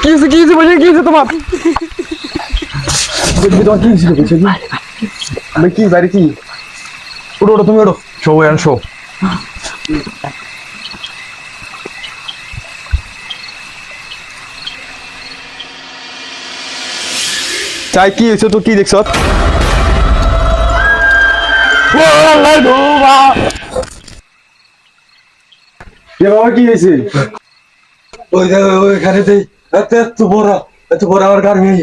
কি বলে কি তোমার তোমার কি ছিল বলছো কি বাড়ি কি ওটা তুমি ওটো শো অ্যান্ড শো চাই কি হয়েছে তো কি দেখছ বাবা কি হয়েছে ওইখানে এত বড় আমার গান নেই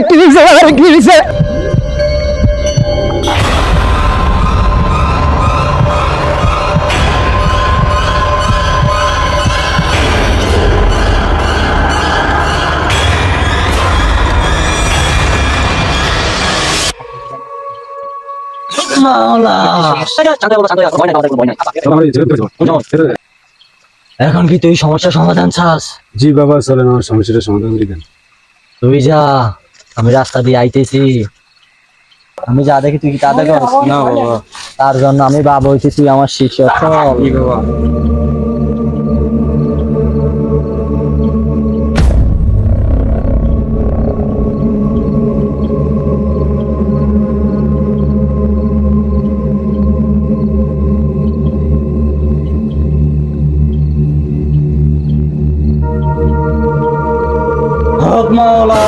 কি দিছে এখন কি তুই সমস্যার সমাধান চাস? জি বাবা চলেন আমার সমস্যাটা সমাধান করে দেন তুই যা, আমি রাস্তা দিয়ে আইতেছি। আমি যা দেখি তুই কি তা দেখো না বাবা তার জন্য আমি বাবা হইছি, তুই আমার শিষ্য। চল। কি বাবা হক মাওলা।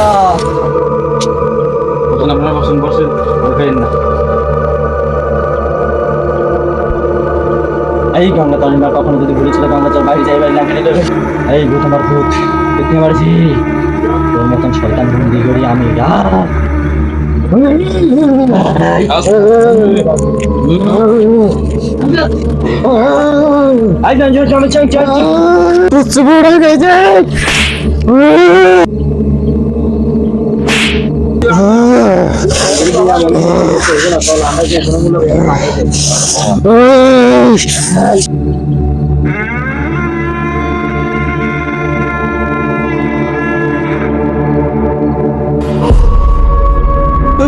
আপনারা বসেন দেখেন না এই গঙ্গা তালিমা কখনো যদি বলেছিল গঙ্গা চল বাইরে যাই বাইরে না গেলে দেবে। এই ভূত আমার ভূত দেখতে পারছি তোর মতন শয়তান বন্দি করি আমি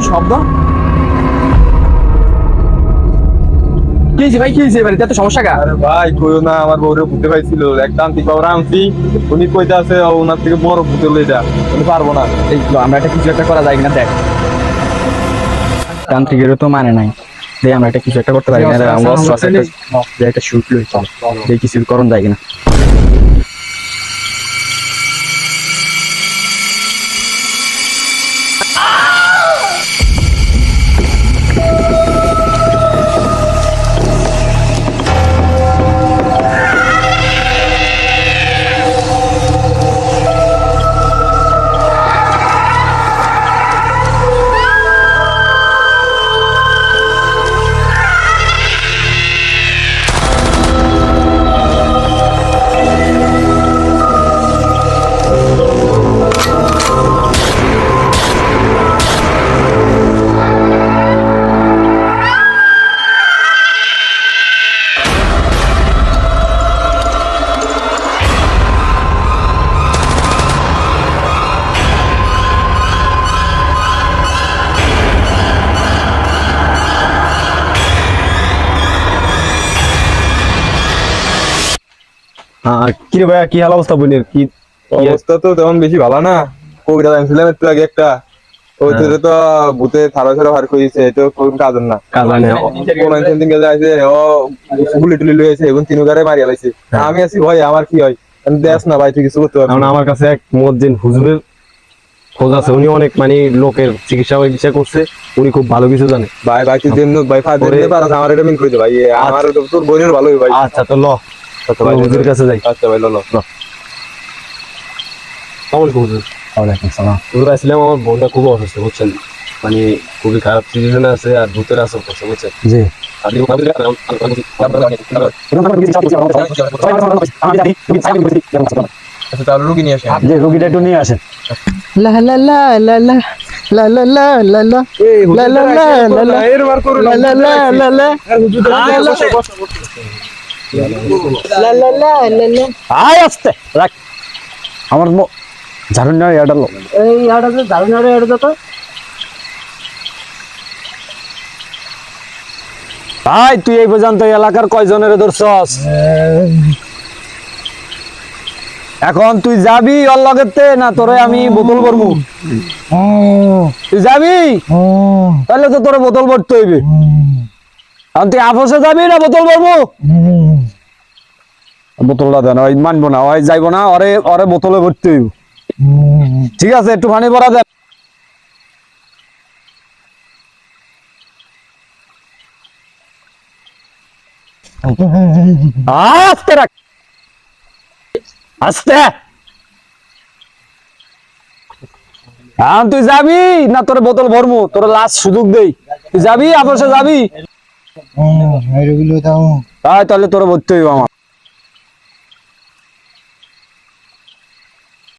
শব্দ কি ভাই কি হয়েছে বাড়িতে এত সমস্যা কা আরে ভাই কইও না আমার বউরে ভূতে পাইছিল এক তান্ত্রিক বাবা আনছি উনি কইতে আছে ওনার থেকে বড় ভূতে লই যা উনি পারবো না এই আমরা একটা কিছু একটা করা যায় কিনা দেখ তান্ত্রিকেরও তো মানে নাই যে আমরা একটা কিছু একটা করতে পারি না আমরা একটা শুট লই চল যে কিছু করণ যায় কিনা কি রে ভাইয়া কি হাল অবস্থা বোনের কি অবস্থা তো তেমন বেশি ভালো না কবিতা জানছিলাম একটু আগে একটা ওইতে তো ভূতে থারা ছাড়া ভার করেছে এটা কোন কাজ না কাজ না কোন সেন্টিং কাজ আছে ও গুলি টুলি লইছে এবং তিনগারে মারিয়া লাইছে আমি আছি ভাই আমার কি হয় দেখ না ভাই তুই কিছু করতে পারবি না আমার কাছে এক মুয়াজ্জিন হুজুরের খোঁজ আছে উনি অনেক মানে লোকের চিকিৎসা করছে উনি খুব ভালো কিছু জানে ভাই ভাই তুই দেন ভাই ফাদে দিতে পারছ আমার এটা মিন করে দে ভাই আমার তোর বোনের ভালোই ভাই আচ্ছা তো ল আচ্ছা ভাই হুজুরের কাছে যাই আচ্ছা ভাই ল ল ওয়ালাইকুম সালাম হুজুর আসলাম আমার বোনটা খুব অসুস্থ বুঝছেন মানে খুবই খারাপ সিচুয়েশনে আছে আর ভূতের আসর করছে বুঝছেন জি আচ্ছা তাহলে রুগী নিয়ে আসেন জি রুগীটা একটু নিয়ে আসেন লা লা লা লা লা লা লা লা লা লা লা লা লা লা লা এরবার করো লা লা লা লা লা লা লা লা লা লা আয় আস্তে রাখ আমার ঝাড়ু নেওয়া এটা লো এই আড়া ঝাড়ু নাড়ে আড়া তো ভাই তুই এই পর্যন্ত এলাকার কয়জনের ধরছস এখন তুই যাবি ওর লগেতে না তোরে আমি বোতল ভরবো? তুই যাবি তাহলে তো তোরে বোতল ভরতে হইবে। এখন তুই আপসে যাবি না বোতল ভরবো? বোতলটা দেন, ওই মানবো না, ওই যাইবো না, ওরে ওরে বোতলে ভরতে হইব। ঠিক আছে, একটু পানি ভরা দেন। আস্তে রাখ, আস্তে। এখন তুই যাবি না তোর বোতল ভরবো? তোর লাস্ট সুযোগ দেই, তুই যাবি আপসে যাবি? তাই তাহলে তোর ভরতে হইব আমার।